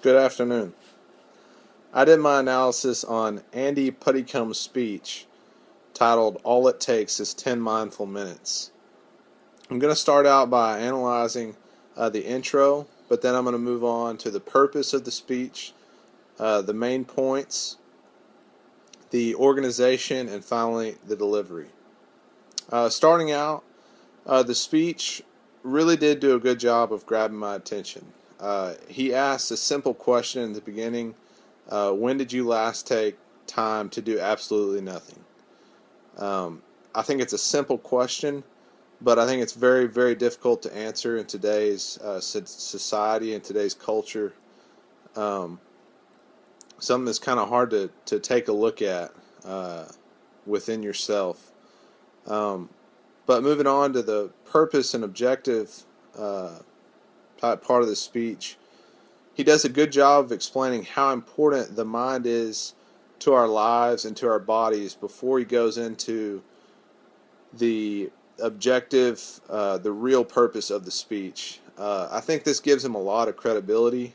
Good afternoon. I did my analysis on Andy Puddicombe's speech titled "All It Takes is 10 Mindful Minutes." I'm going to start out by analyzing the intro, but then I'm going to move on to the purpose of the speech, the main points, the organization, and finally the delivery. Starting out, the speech really did do a good job of grabbing my attention. He asked a simple question in the beginning: when did you last take time to do absolutely nothing? I think it's a simple question, but I think it's very, very difficult to answer in today's society and today's culture. Something that's kind of hard to take a look at within yourself. But moving on to the purpose and objective type part of the speech, he does a good job of explaining how important the mind is to our lives and to our bodies before he goes into the objective, the real purpose of the speech. I think this gives him a lot of credibility.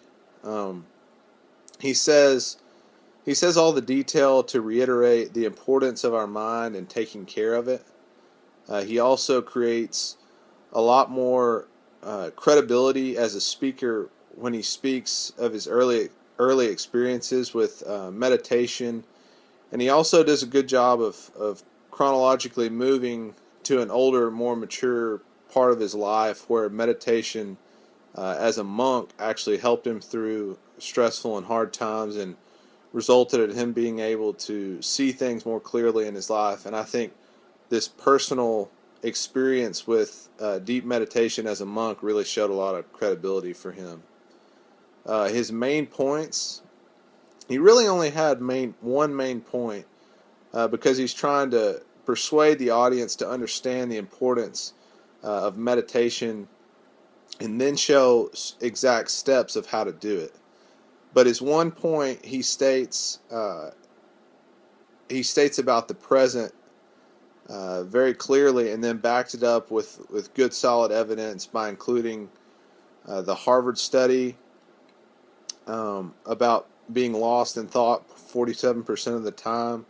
He says all the detail to reiterate the importance of our mind and taking care of it. He also creates a lot more credibility as a speaker when he speaks of his early experiences with meditation, and he also does a good job of chronologically moving to an older, more mature part of his life where meditation as a monk actually helped him through stressful and hard times and resulted in him being able to see things more clearly in his life. And I think this personal experience with deep meditation as a monk really showed a lot of credibility for him. His main points, he really only had one main point because he's trying to persuade the audience to understand the importance of meditation and then show exact steps of how to do it. But his one point, he states about the present very clearly, and then backed it up with good solid evidence by including the Harvard study about being lost in thought 47% of the time.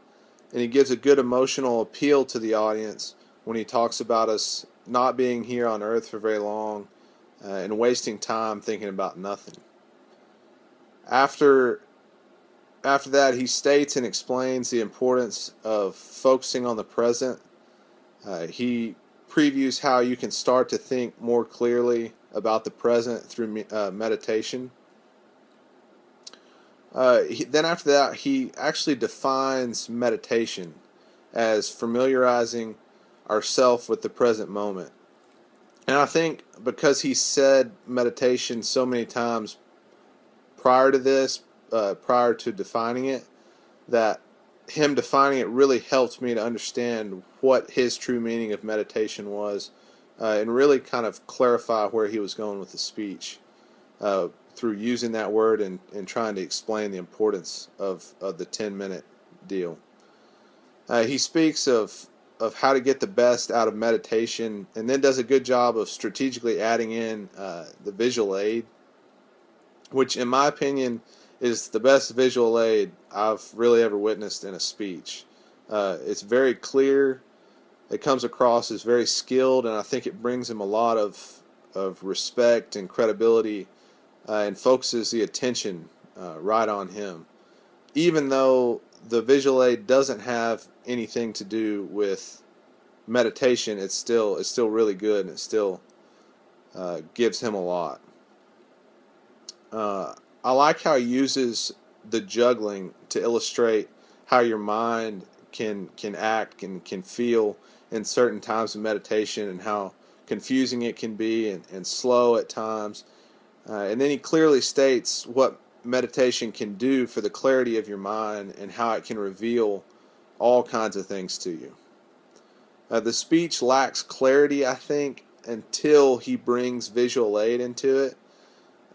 And he gives a good emotional appeal to the audience when he talks about us not being here on earth for very long and wasting time thinking about nothing. After that, he states and explains the importance of focusing on the present. He previews how you can start to think more clearly about the present through meditation. Then after that, he actually defines meditation as familiarizing ourselves with the present moment. And I think because he said meditation so many times prior to this, prior to defining it, that him defining it really helped me to understand what his true meaning of meditation was and really kind of clarify where he was going with the speech through using that word and trying to explain the importance of the 10-minute deal. He speaks of how to get the best out of meditation and then does a good job of strategically adding in the visual aid, which in my opinion is the best visual aid I've really ever witnessed in a speech. It's very clear, it comes across as very skilled, and I think it brings him a lot of respect and credibility and focuses the attention right on him. Even though the visual aid doesn't have anything to do with meditation, it's still really good, and it still gives him a lot. I like how he uses the juggling to illustrate how your mind can act and can feel in certain times of meditation and how confusing it can be and slow at times. And then he clearly states what meditation can do for the clarity of your mind and how it can reveal all kinds of things to you. The speech lacks clarity, I think, until he brings visual aid into it.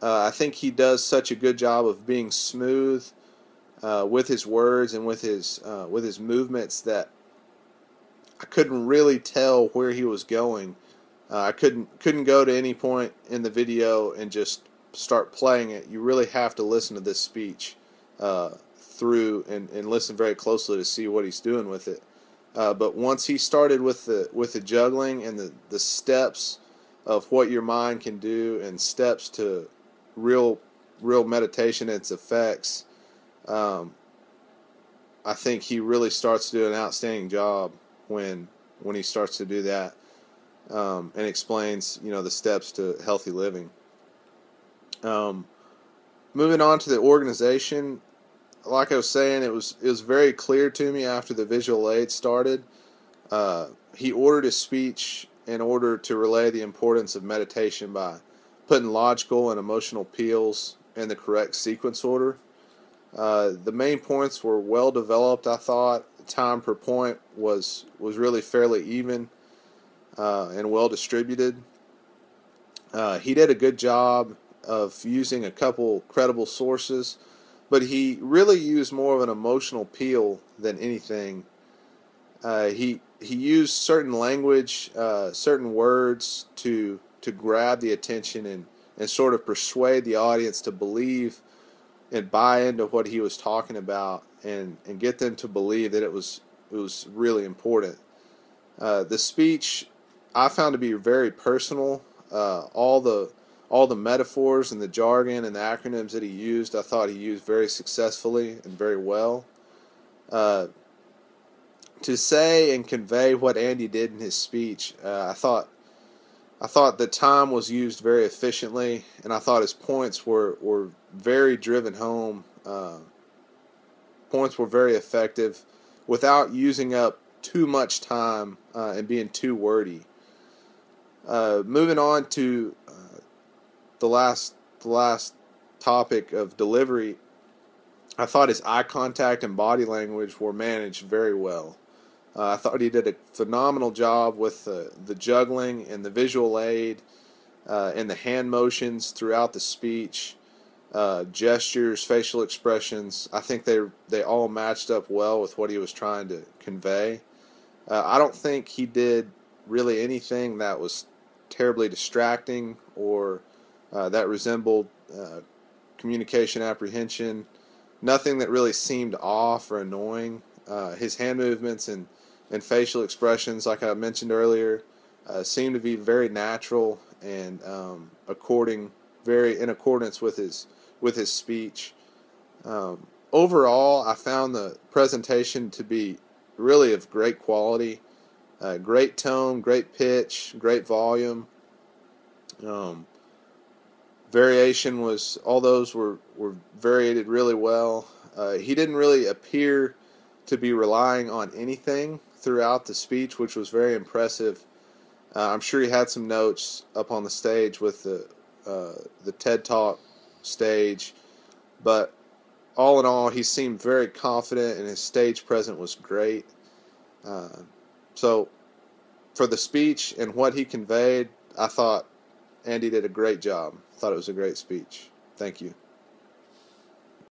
I think he does such a good job of being smooth with his words and with his movements that I couldn't really tell where he was going. I couldn't go to any point in the video and just start playing it, you really have to listen to this speech through and listen very closely to see what he's doing with it. But once he started with the juggling and the steps of what your mind can do and steps to real meditation and its effects, I think he really starts to do an outstanding job when he starts to do that, and explains the steps to healthy living. Moving on to the organization, like I was saying, it was very clear to me after the visual aid started. He ordered his speech in order to relay the importance of meditation by putting logical and emotional appeals in the correct sequence order. The main points were well developed, I thought. The time per point was really fairly even and well distributed. He did a good job of using a couple credible sources, but he really used more of an emotional appeal than anything. He used certain language, certain words to grab the attention and sort of persuade the audience to believe and buy into what he was talking about, and get them to believe that it was really important. The speech I found to be very personal. All the metaphors and the jargon and the acronyms that he used, I thought he used very successfully and very well. To say and convey what Andy did in his speech, I thought the time was used very efficiently, and I thought his points were very driven home. Points were very effective without using up too much time and being too wordy. Moving on to the last topic of delivery, I thought his eye contact and body language were managed very well. I thought he did a phenomenal job with the juggling and the visual aid and the hand motions throughout the speech, gestures, facial expressions. I think they all matched up well with what he was trying to convey. I don't think he did really anything that was terribly distracting or that resembled communication apprehension. Nothing that really seemed off or annoying. His hand movements and facial expressions, like I mentioned earlier, seemed to be very natural and very in accordance with his speech. Overall, I found the presentation to be really of great quality, great tone, great pitch, great volume. Variation was, all those were variated really well. He didn't really appear to be relying on anything throughout the speech, which was very impressive. I'm sure he had some notes up on the stage with the TED Talk stage, but all in all, he seemed very confident, and his stage presence was great. So for the speech and what he conveyed, I thought Andy did a great job. I thought it was a great speech. Thank you.